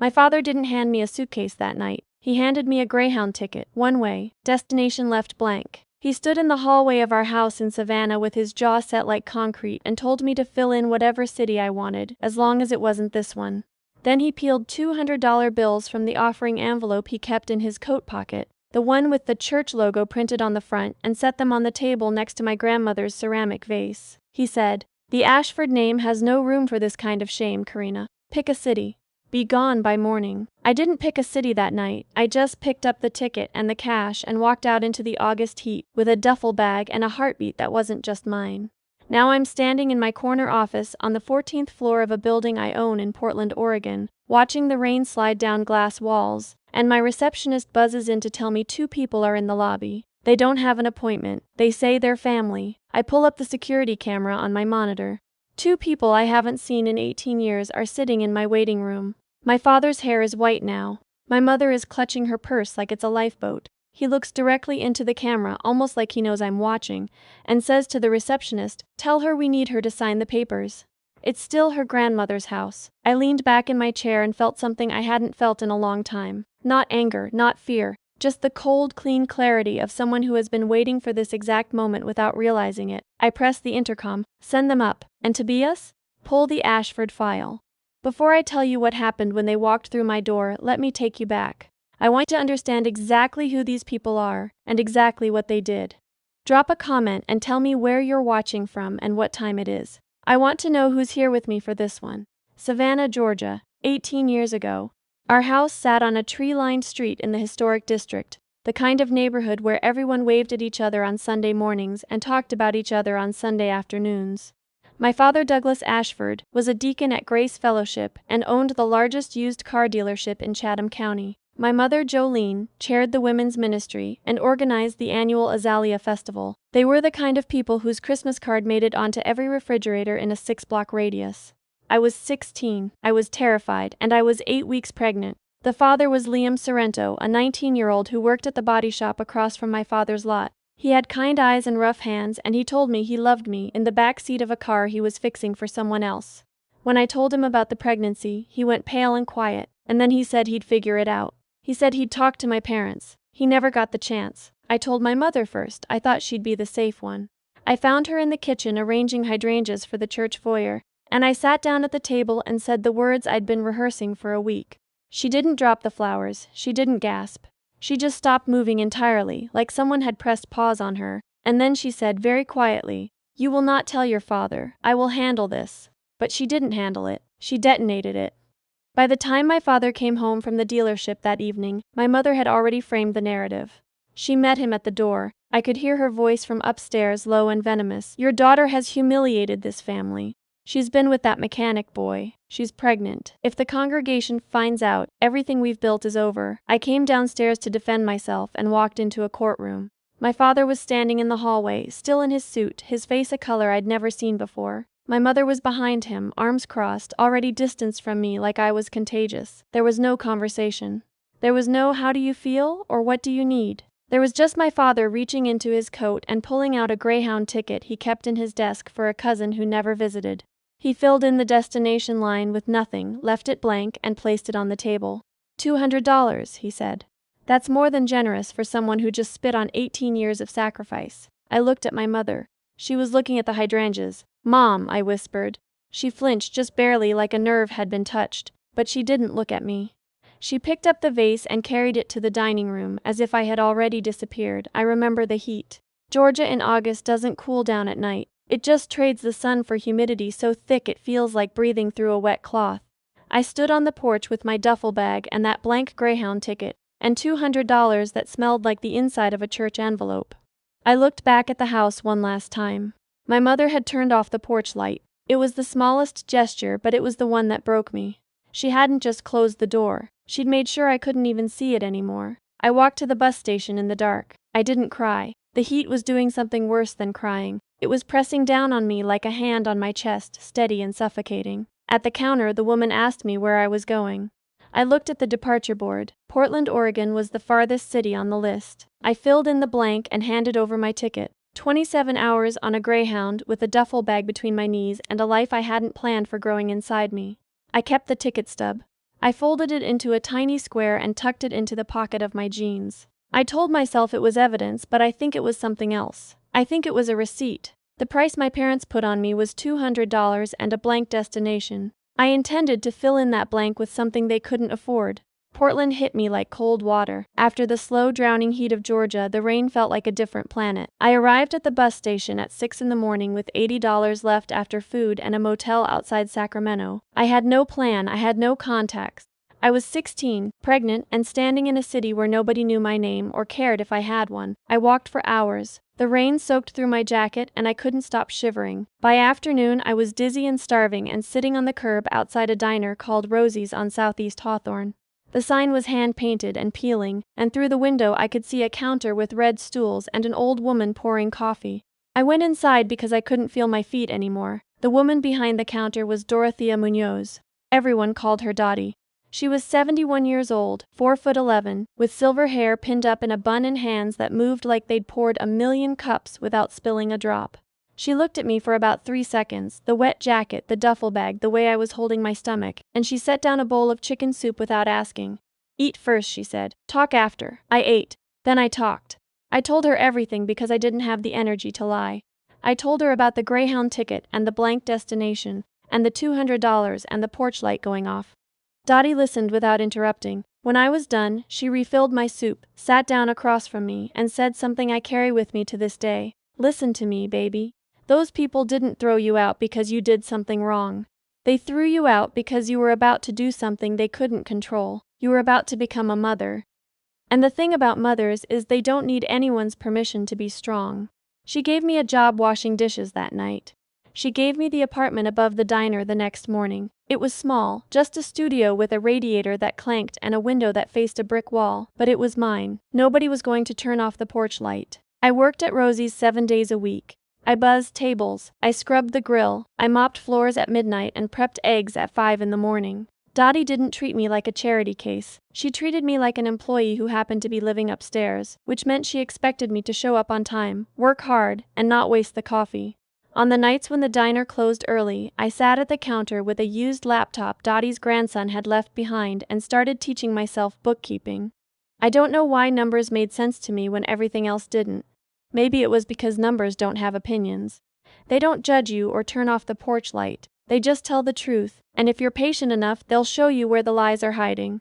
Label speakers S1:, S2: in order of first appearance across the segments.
S1: My father didn't hand me a suitcase that night. He handed me a Greyhound ticket, one way, destination left blank. He stood in the hallway of our house in Savannah with his jaw set like concrete and told me to fill in whatever city I wanted, as long as it wasn't this one. Then he peeled $200 bills from the offering envelope he kept in his coat pocket, the one with the church logo printed on the front, and set them on the table next to my grandmother's ceramic vase. He said, "The Ashford name has no room for this kind of shame, Karina. Pick a city. Be gone by morning." I didn't pick a city that night. I just picked up the ticket and the cash and walked out into the August heat with a duffel bag and a heartbeat that wasn't just mine. Now I'm standing in my corner office on the 14th floor of a building I own in Portland, Oregon, watching the rain slide down glass walls, and my receptionist buzzes in to tell me 2 people are in the lobby. They don't have an appointment. They say they're family. I pull up the security camera on my monitor. 2 people I haven't seen in 18 years are sitting in my waiting room. My father's hair is white now. My mother is clutching her purse like it's a lifeboat. He looks directly into the camera, almost like he knows I'm watching, and says to the receptionist, "Tell her we need her to sign the papers." It's still her grandmother's house. I leaned back in my chair and felt something I hadn't felt in a long time. Not anger, not fear, just the cold, clean clarity of someone who has been waiting for this exact moment without realizing it. I press the intercom, "Send them up, and Tobias, pull the Ashford file." Before I tell you what happened when they walked through my door, let me take you back. I want to understand exactly who these people are, and exactly what they did. Drop a comment and tell me where you're watching from and what time it is. I want to know who's here with me for this one. Savannah, Georgia, 18 years ago. Our house sat on a tree-lined street in the historic district, the kind of neighborhood where everyone waved at each other on Sunday mornings and talked about each other on Sunday afternoons. My father, Douglas Ashford, was a deacon at Grace Fellowship and owned the largest used car dealership in Chatham County. My mother, Jolene, chaired the women's ministry and organized the annual Azalea Festival. They were the kind of people whose Christmas card made it onto every refrigerator in a 6-block radius. I was 16, I was terrified, and I was 8 weeks pregnant. The father was Liam Sorrento, a 19-year-old who worked at the body shop across from my father's lot. He had kind eyes and rough hands, and he told me he loved me in the back seat of a car he was fixing for someone else. When I told him about the pregnancy, he went pale and quiet, and then he said he'd figure it out. He said he'd talk to my parents. He never got the chance. I told my mother first. I thought she'd be the safe one. I found her in the kitchen arranging hydrangeas for the church foyer, and I sat down at the table and said the words I'd been rehearsing for a week. She didn't drop the flowers. She didn't gasp. She just stopped moving entirely, like someone had pressed pause on her, and then she said very quietly, "You will not tell your father. I will handle this." But she didn't handle it. She detonated it. By the time my father came home from the dealership that evening, my mother had already framed the narrative. She met him at the door. I could hear her voice from upstairs, low and venomous. "Your daughter has humiliated this family. She's been with that mechanic boy. She's pregnant. If the congregation finds out, everything we've built is over." I came downstairs to defend myself and walked into a courtroom. My father was standing in the hallway, still in his suit, his face a color I'd never seen before. My mother was behind him, arms crossed, already distanced from me like I was contagious. There was no conversation. There was no "how do you feel?" or "what do you need?" There was just my father reaching into his coat and pulling out a Greyhound ticket he kept in his desk for a cousin who never visited. He filled in the destination line with nothing, left it blank, and placed it on the table. $200, he said. That's more than generous for someone who just spit on 18 years of sacrifice. I looked at my mother. She was looking at the hydrangeas. "Mom," I whispered. She flinched just barely, like a nerve had been touched, but she didn't look at me. She picked up the vase and carried it to the dining room, as if I had already disappeared. I remember the heat. Georgia in August doesn't cool down at night. It just trades the sun for humidity so thick it feels like breathing through a wet cloth. I stood on the porch with my duffel bag and that blank Greyhound ticket, and $200 that smelled like the inside of a church envelope. I looked back at the house one last time. My mother had turned off the porch light. It was the smallest gesture, but it was the one that broke me. She hadn't just closed the door. She'd made sure I couldn't even see it anymore. I walked to the bus station in the dark. I didn't cry. The heat was doing something worse than crying. It was pressing down on me like a hand on my chest, steady and suffocating. At the counter, the woman asked me where I was going. I looked at the departure board. Portland, Oregon was the farthest city on the list. I filled in the blank and handed over my ticket. 27 hours on a Greyhound with a duffel bag between my knees and a life I hadn't planned for growing inside me. I kept the ticket stub. I folded it into a tiny square and tucked it into the pocket of my jeans. I told myself it was evidence, but I think it was something else. I think it was a receipt. The price my parents put on me was $200 and a blank destination. I intended to fill in that blank with something they couldn't afford. Portland hit me like cold water. After the slow, drowning heat of Georgia, the rain felt like a different planet. I arrived at the bus station at 6 in the morning with $80 left after food and a motel outside Sacramento. I had no plan, I had no contacts. I was 16, pregnant, and standing in a city where nobody knew my name or cared if I had one. I walked for hours. The rain soaked through my jacket and I couldn't stop shivering. By afternoon, I was dizzy and starving and sitting on the curb outside a diner called Rosie's on Southeast Hawthorne. The sign was hand-painted and peeling, and through the window I could see a counter with red stools and an old woman pouring coffee. I went inside because I couldn't feel my feet anymore. The woman behind the counter was Dorothea Munoz. Everyone called her Dottie. She was 71 years old, 4'11", with silver hair pinned up in a bun and hands that moved like they'd poured 1,000,000 cups without spilling a drop. She looked at me for about 3 seconds, the wet jacket, the duffel bag, the way I was holding my stomach, and she set down a bowl of chicken soup without asking. "Eat first," she said. "Talk after." I ate. Then I talked. I told her everything because I didn't have the energy to lie. I told her about the Greyhound ticket and the blank destination, and the $200 and the porch light going off. Dottie listened without interrupting. When I was done, she refilled my soup, sat down across from me, and said something I carry with me to this day. "Listen to me, baby. Those people didn't throw you out because you did something wrong. They threw you out because you were about to do something they couldn't control. You were about to become a mother. And the thing about mothers is they don't need anyone's permission to be strong." She gave me a job washing dishes that night. She gave me the apartment above the diner the next morning. It was small, just a studio with a radiator that clanked and a window that faced a brick wall, but it was mine. Nobody was going to turn off the porch light. I worked at Rosie's 7 days a week. I buzzed tables, I scrubbed the grill, I mopped floors at midnight and prepped eggs at 5 in the morning. Dottie didn't treat me like a charity case. She treated me like an employee who happened to be living upstairs, which meant she expected me to show up on time, work hard, and not waste the coffee. On the nights when the diner closed early, I sat at the counter with a used laptop Dottie's grandson had left behind and started teaching myself bookkeeping. I don't know why numbers made sense to me when everything else didn't. Maybe it was because numbers don't have opinions. They don't judge you or turn off the porch light. They just tell the truth, and if you're patient enough, they'll show you where the lies are hiding.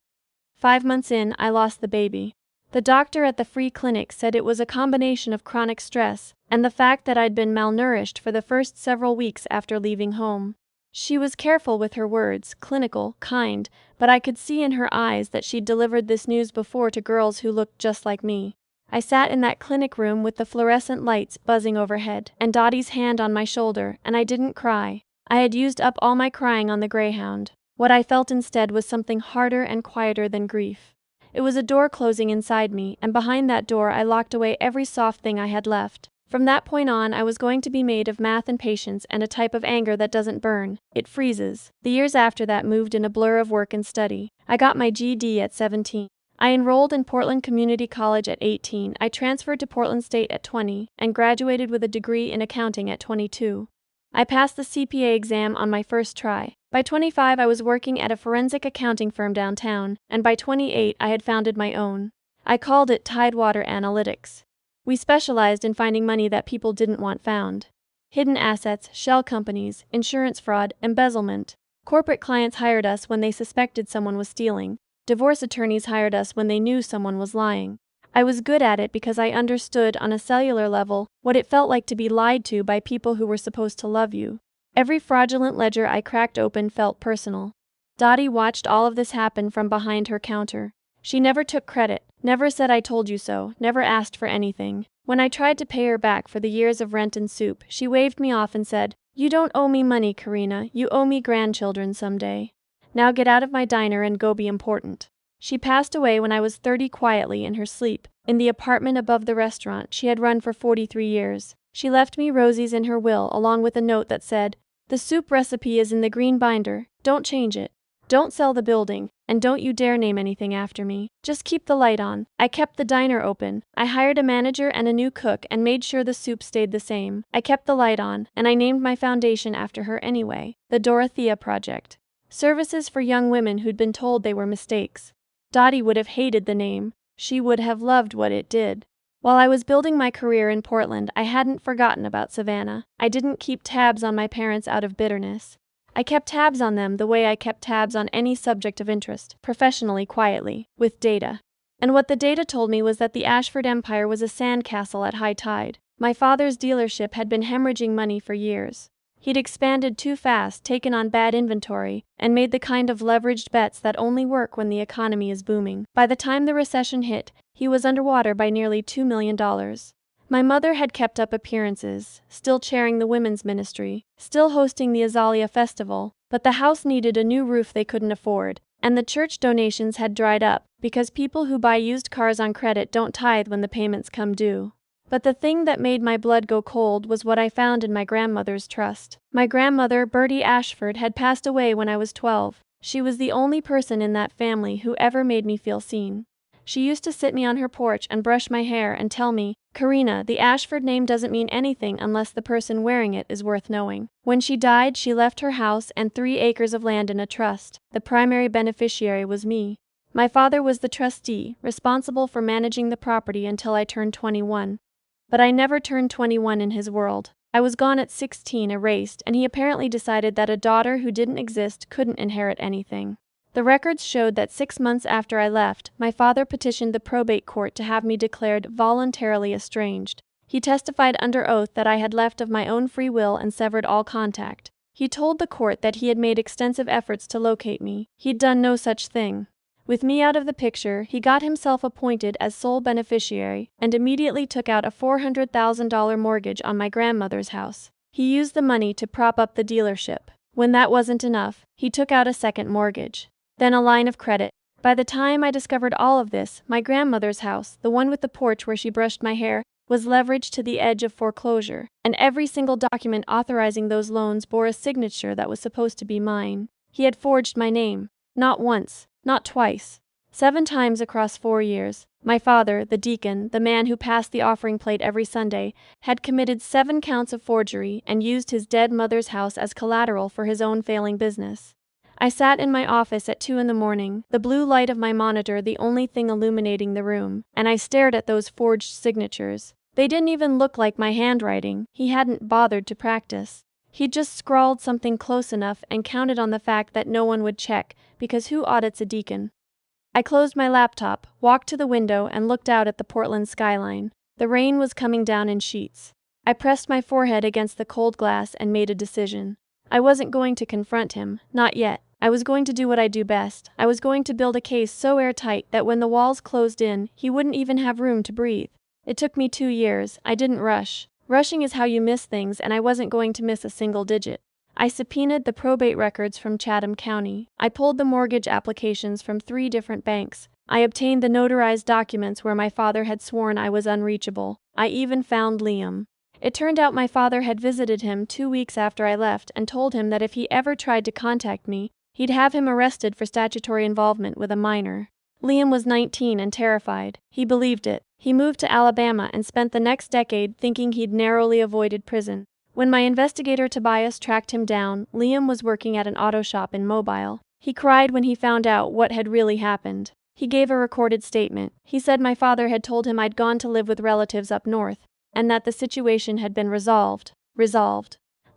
S1: 5 months in, I lost the baby. The doctor at the free clinic said it was a combination of chronic stress and the fact that I'd been malnourished for the first several weeks after leaving home. She was careful with her words, clinical, kind, but I could see in her eyes that she'd delivered this news before to girls who looked just like me. I sat in that clinic room with the fluorescent lights buzzing overhead and Dottie's hand on my shoulder, and I didn't cry. I had used up all my crying on the Greyhound. What I felt instead was something harder and quieter than grief. It was a door closing inside me, and behind that door I locked away every soft thing I had left. From that point on, I was going to be made of math and patience and a type of anger that doesn't burn, it freezes. The years after that moved in a blur of work and study. I got my GED at 17. I enrolled in Portland Community College at 18. I transferred to Portland State at 20, and graduated with a degree in accounting at 22. I passed the CPA exam on my first try. By 25, I was working at a forensic accounting firm downtown, and by 28, I had founded my own. I called it Tidewater Analytics. We specialized in finding money that people didn't want found. Hidden assets, shell companies, insurance fraud, embezzlement. Corporate clients hired us when they suspected someone was stealing. Divorce attorneys hired us when they knew someone was lying. I was good at it because I understood on a cellular level what it felt like to be lied to by people who were supposed to love you. Every fraudulent ledger I cracked open felt personal. Dottie watched all of this happen from behind her counter. She never took credit, never said I told you so, never asked for anything. When I tried to pay her back for the years of rent and soup, she waved me off and said, "You don't owe me money, Karina, you owe me grandchildren someday. Now get out of my diner and go be important." She passed away when I was 30 quietly in her sleep, in the apartment above the restaurant she had run for 43 years. She left me Rosie's in her will along with a note that said, "The soup recipe is in the green binder, don't change it. Don't sell the building, and don't you dare name anything after me. Just keep the light on." I kept the diner open. I hired a manager and a new cook and made sure the soup stayed the same. I kept the light on, and I named my foundation after her anyway, the Dorothea Project. Services for young women who'd been told they were mistakes. Dottie would have hated the name. She would have loved what it did. While I was building my career in Portland, I hadn't forgotten about Savannah. I didn't keep tabs on my parents out of bitterness. I kept tabs on them the way I kept tabs on any subject of interest, professionally, quietly, with data. And what the data told me was that the Ashford empire was a sandcastle at high tide. My father's dealership had been hemorrhaging money for years. He'd expanded too fast, taken on bad inventory, and made the kind of leveraged bets that only work when the economy is booming. By the time the recession hit, he was underwater by nearly $2 million. My mother had kept up appearances, still chairing the women's ministry, still hosting the Azalea Festival, but the house needed a new roof they couldn't afford, and the church donations had dried up, because people who buy used cars on credit don't tithe when the payments come due. But the thing that made my blood go cold was what I found in my grandmother's trust. My grandmother, Bertie Ashford, had passed away when I was 12. She was the only person in that family who ever made me feel seen. She used to sit me on her porch and brush my hair and tell me, "Karina, the Ashford name doesn't mean anything unless the person wearing it is worth knowing." When she died, she left her house and 3 acres of land in a trust. The primary beneficiary was me. My father was the trustee, responsible for managing the property until I turned 21. But I never turned 21 in his world. I was gone at 16, erased, and he apparently decided that a daughter who didn't exist couldn't inherit anything. The records showed that 6 months after I left, my father petitioned the probate court to have me declared voluntarily estranged. He testified under oath that I had left of my own free will and severed all contact. He told the court that he had made extensive efforts to locate me. He'd done no such thing. With me out of the picture, he got himself appointed as sole beneficiary and immediately took out a $400,000 mortgage on my grandmother's house. He used the money to prop up the dealership. When that wasn't enough, he took out a second mortgage. Then a line of credit. By the time I discovered all of this, my grandmother's house, the one with the porch where she brushed my hair, was leveraged to the edge of foreclosure, and every single document authorizing those loans bore a signature that was supposed to be mine. He had forged my name. Not once. Not twice. 7 times across 4 years. My father, the deacon, the man who passed the offering plate every Sunday, had committed 7 counts of forgery and used his dead mother's house as collateral for his own failing business. I sat in my office at 2 in the morning, the blue light of my monitor the only thing illuminating the room, and I stared at those forged signatures. They didn't even look like my handwriting. He hadn't bothered to practice. He'd just scrawled something close enough and counted on the fact that no one would check, because who audits a deacon? I closed my laptop, walked to the window, and looked out at the Portland skyline. The rain was coming down in sheets. I pressed my forehead against the cold glass and made a decision. I wasn't going to confront him, not yet. I was going to do what I do best. I was going to build a case so airtight that when the walls closed in, he wouldn't even have room to breathe. It took me 2 years. I didn't rush. Rushing is how you miss things, and I wasn't going to miss a single digit. I subpoenaed the probate records from Chatham County. I pulled the mortgage applications from 3 different banks. I obtained the notarized documents where my father had sworn I was unreachable. I even found Liam. It turned out my father had visited him 2 weeks after I left and told him that if he ever tried to contact me, he'd have him arrested for statutory involvement with a minor. Liam was 19 and terrified. He believed it. He moved to Alabama and spent the next decade thinking he'd narrowly avoided prison. When my investigator Tobias tracked him down, Liam was working at an auto shop in Mobile. He cried when he found out what had really happened. He gave a recorded statement. He said my father had told him I'd gone to live with relatives up north, and that the situation had been resolved.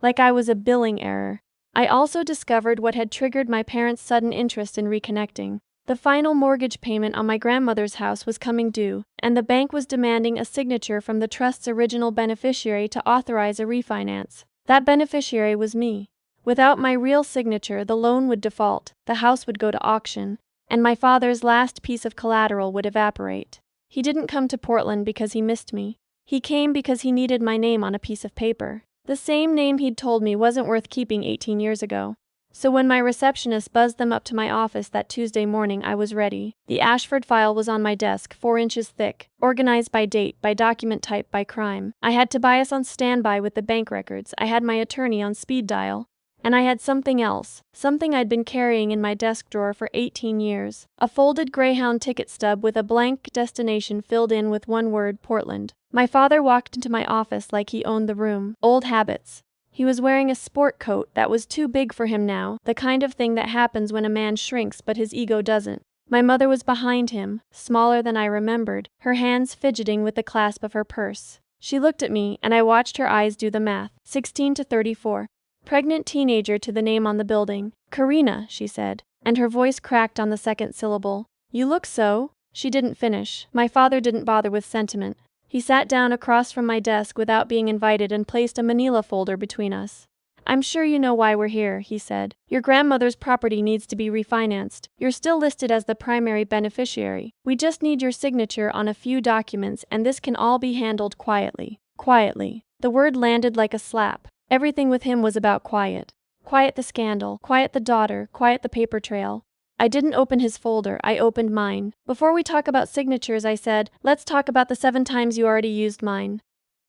S1: Like I was a billing error. I also discovered what had triggered my parents' sudden interest in reconnecting. The final mortgage payment on my grandmother's house was coming due, and the bank was demanding a signature from the trust's original beneficiary to authorize a refinance. That beneficiary was me. Without my real signature, the loan would default, the house would go to auction, and my father's last piece of collateral would evaporate. He didn't come to Portland because he missed me. He came because he needed my name on a piece of paper. The same name he'd told me wasn't worth keeping 18 years ago. So when my receptionist buzzed them up to my office that Tuesday morning, I was ready. The Ashford file was on my desk, 4 inches thick, organized by date, by document type, by crime. I had Tobias on standby with the bank records, I had my attorney on speed dial, and I had something else, something I'd been carrying in my desk drawer for 18 years. A folded Greyhound ticket stub with a blank destination filled in with one word, Portland. My father walked into my office like he owned the room. Old habits. He was wearing a sport coat that was too big for him now, the kind of thing that happens when a man shrinks but his ego doesn't. My mother was behind him, smaller than I remembered, her hands fidgeting with the clasp of her purse. She looked at me, and I watched her eyes do the math. 16 to 34. Pregnant teenager to the name on the building. Karina, she said, and her voice cracked on the second syllable. You look so. She didn't finish. My father didn't bother with sentiment. He sat down across from my desk without being invited and placed a manila folder between us. I'm sure you know why we're here, he said. Your grandmother's property needs to be refinanced. You're still listed as the primary beneficiary. We just need your signature on a few documents, and this can all be handled quietly. Quietly. The word landed like a slap. Everything with him was about quiet. Quiet the scandal, quiet the daughter, quiet the paper trail. I didn't open his folder, I opened mine. Before we talk about signatures, I said, let's talk about the 7 times you already used mine.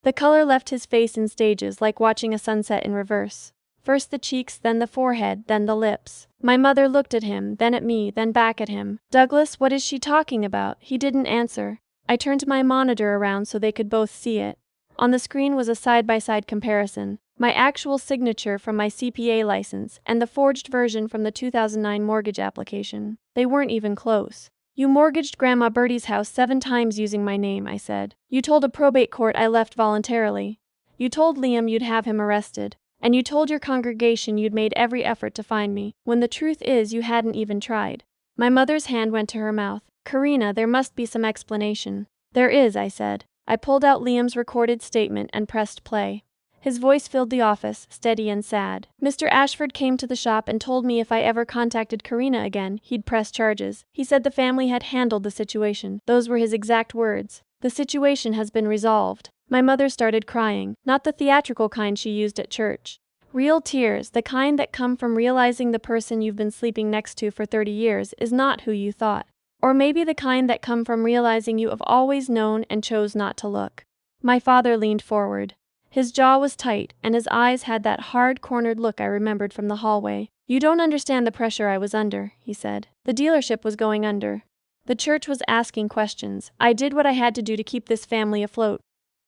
S1: The color left his face in stages, like watching a sunset in reverse. First the cheeks, then the forehead, then the lips. My mother looked at him, then at me, then back at him. Douglas, what is she talking about? He didn't answer. I turned my monitor around so they could both see it. On the screen was a side-by-side comparison. My actual signature from my CPA license, and the forged version from the 2009 mortgage application. They weren't even close. You mortgaged Grandma Bertie's house 7 times using my name, I said. You told a probate court I left voluntarily. You told Liam you'd have him arrested. And you told your congregation you'd made every effort to find me, when the truth is you hadn't even tried. My mother's hand went to her mouth. Karina, there must be some explanation. There is, I said. I pulled out Liam's recorded statement and pressed play. His voice filled the office, steady and sad. Mr. Ashford came to the shop and told me if I ever contacted Karina again, he'd press charges. He said the family had handled the situation. Those were his exact words. The situation has been resolved. My mother started crying, not the theatrical kind she used at church. Real tears, the kind that come from realizing the person you've been sleeping next to for 30 years is not who you thought. Or maybe the kind that come from realizing you have always known and chose not to look. My father leaned forward. His jaw was tight, and his eyes had that hard-cornered look I remembered from the hallway. You don't understand the pressure I was under, he said. The dealership was going under. The church was asking questions. I did what I had to do to keep this family afloat.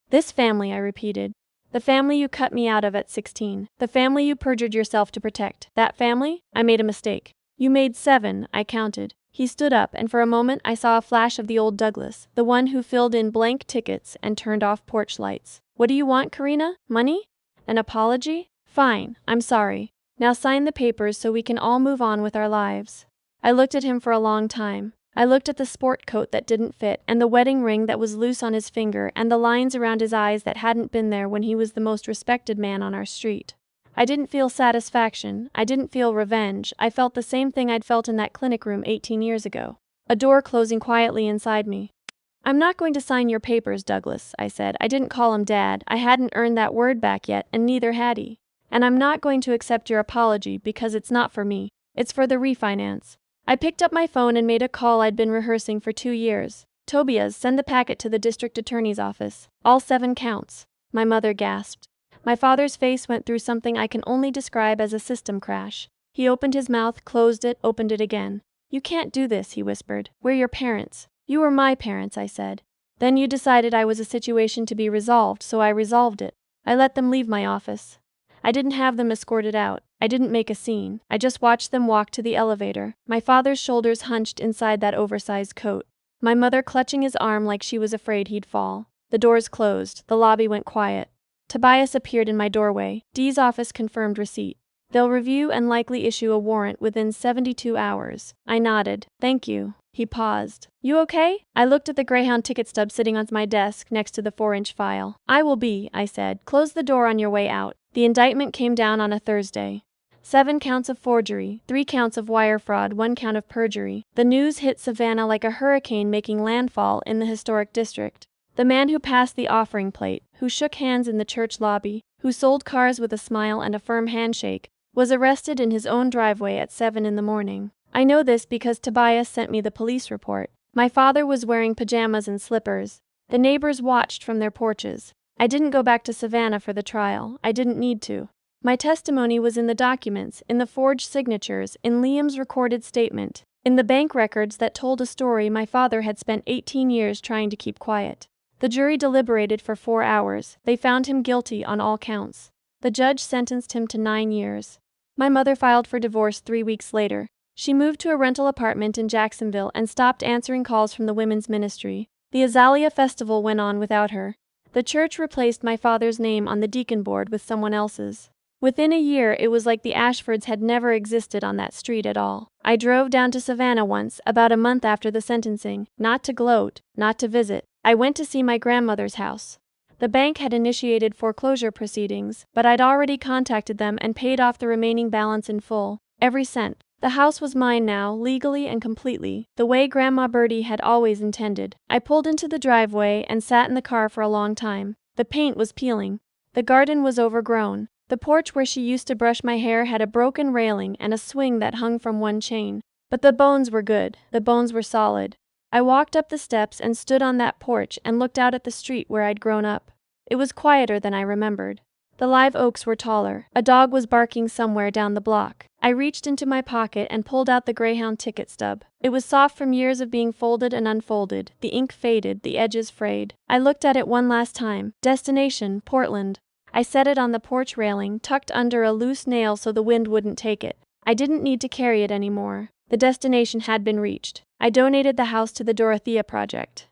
S1: This family, I repeated. The family you cut me out of at 16. The family you perjured yourself to protect. That family? I made a mistake. You made 7, I counted. He stood up, and for a moment I saw a flash of the old Douglas, the one who filled in blank tickets and turned off porch lights. What do you want, Karina? Money? An apology? Fine, I'm sorry. Now sign the papers so we can all move on with our lives. I looked at him for a long time. I looked at the sport coat that didn't fit, and the wedding ring that was loose on his finger, and the lines around his eyes that hadn't been there when he was the most respected man on our street. I didn't feel satisfaction. I didn't feel revenge. I felt the same thing I'd felt in that clinic room 18 years ago. A door closing quietly inside me. I'm not going to sign your papers, Douglas, I said. I didn't call him Dad. I hadn't earned that word back yet, and neither had he. And I'm not going to accept your apology because it's not for me. It's for the refinance. I picked up my phone and made a call I'd been rehearsing for 2 years. Tobias, send the packet to the district attorney's office. All 7 counts. My mother gasped. My father's face went through something I can only describe as a system crash. He opened his mouth, closed it, opened it again. You can't do this, he whispered. We're your parents. You were my parents, I said. Then you decided I was a situation to be resolved, so I resolved it. I let them leave my office. I didn't have them escorted out. I didn't make a scene. I just watched them walk to the elevator. My father's shoulders hunched inside that oversized coat. My mother clutching his arm like she was afraid he'd fall. The doors closed. The lobby went quiet. Tobias appeared in my doorway. Dee's office confirmed receipt. They'll review and likely issue a warrant within 72 hours. I nodded. Thank you. He paused. You okay? I looked at the Greyhound ticket stub sitting on my desk next to the 4-inch file. I will be, I said. Close the door on your way out. The indictment came down on a Thursday. 7 counts of forgery, 3 counts of wire fraud, 1 count of perjury. The news hit Savannah like a hurricane making landfall in the historic district. The man who passed the offering plate, who shook hands in the church lobby, who sold cars with a smile and a firm handshake, was arrested in his own driveway at 7 in the morning. I know this because Tobias sent me the police report. My father was wearing pajamas and slippers. The neighbors watched from their porches. I didn't go back to Savannah for the trial. I didn't need to. My testimony was in the documents, in the forged signatures, in Liam's recorded statement, in the bank records that told a story my father had spent 18 years trying to keep quiet. The jury deliberated for 4 hours. They found him guilty on all counts. The judge sentenced him to 9 years. My mother filed for divorce 3 weeks later. She moved to a rental apartment in Jacksonville and stopped answering calls from the women's ministry. The Azalea Festival went on without her. The church replaced my father's name on the deacon board with someone else's. Within a year, it was like the Ashfords had never existed on that street at all. I drove down to Savannah once, about a month after the sentencing, not to gloat, not to visit. I went to see my grandmother's house. The bank had initiated foreclosure proceedings, but I'd already contacted them and paid off the remaining balance in full, every cent. The house was mine now, legally and completely, the way Grandma Birdie had always intended. I pulled into the driveway and sat in the car for a long time. The paint was peeling. The garden was overgrown. The porch where she used to brush my hair had a broken railing and a swing that hung from one chain. But the bones were good. The bones were solid. I walked up the steps and stood on that porch and looked out at the street where I'd grown up. It was quieter than I remembered. The live oaks were taller. A dog was barking somewhere down the block. I reached into my pocket and pulled out the Greyhound ticket stub. It was soft from years of being folded and unfolded, the ink faded, the edges frayed. I looked at it one last time. Destination, Portland. I set it on the porch railing, tucked under a loose nail so the wind wouldn't take it. I didn't need to carry it anymore. The destination had been reached. I donated the house to the Dorothea Project.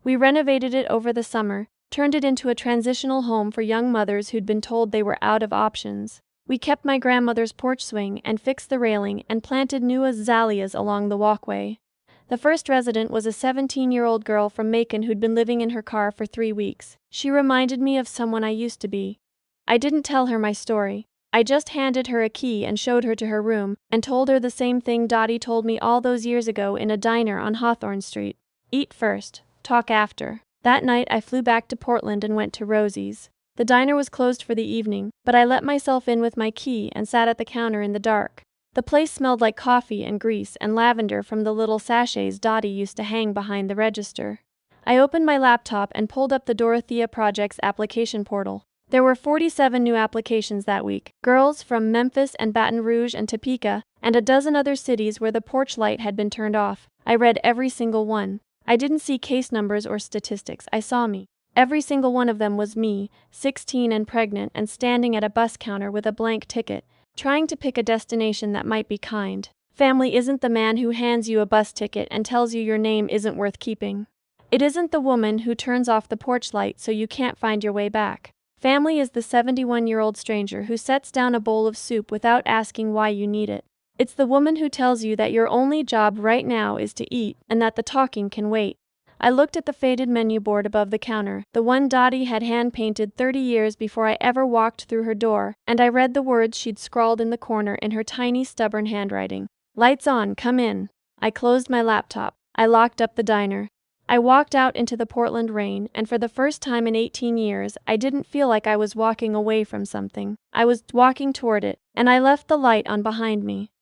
S1: We renovated it over the summer, turned it into a transitional home for young mothers who'd been told they were out of options. We kept my grandmother's porch swing and fixed the railing and planted new azaleas along the walkway. The first resident was a 17-year-old girl from Macon who'd been living in her car for 3 weeks. She reminded me of someone I used to be. I didn't tell her my story. I just handed her a key and showed her to her room, and told her the same thing Dottie told me all those years ago in a diner on Hawthorne Street. Eat first, talk after. That night I flew back to Portland and went to Rosie's. The diner was closed for the evening, but I let myself in with my key and sat at the counter in the dark. The place smelled like coffee and grease and lavender from the little sachets Dottie used to hang behind the register. I opened my laptop and pulled up the Dorothea Project's application portal. There were 47 new applications that week, girls from Memphis and Baton Rouge and Topeka, and a dozen other cities where the porch light had been turned off. I read every single one. I didn't see case numbers or statistics, I saw me. Every single one of them was me, 16 and pregnant and standing at a bus counter with a blank ticket, trying to pick a destination that might be kind. Family isn't the man who hands you a bus ticket and tells you your name isn't worth keeping. It isn't the woman who turns off the porch light so you can't find your way back. Family is the 71-year-old stranger who sets down a bowl of soup without asking why you need it. It's the woman who tells you that your only job right now is to eat, and that the talking can wait. I looked at the faded menu board above the counter, the one Dottie had hand-painted 30 years before I ever walked through her door, and I read the words she'd scrawled in the corner in her tiny, stubborn handwriting. Lights on, come in. I closed my laptop. I locked up the diner. I walked out into the Portland rain, and for the first time in 18 years, I didn't feel like I was walking away from something. I was walking toward it, and I left the light on behind me.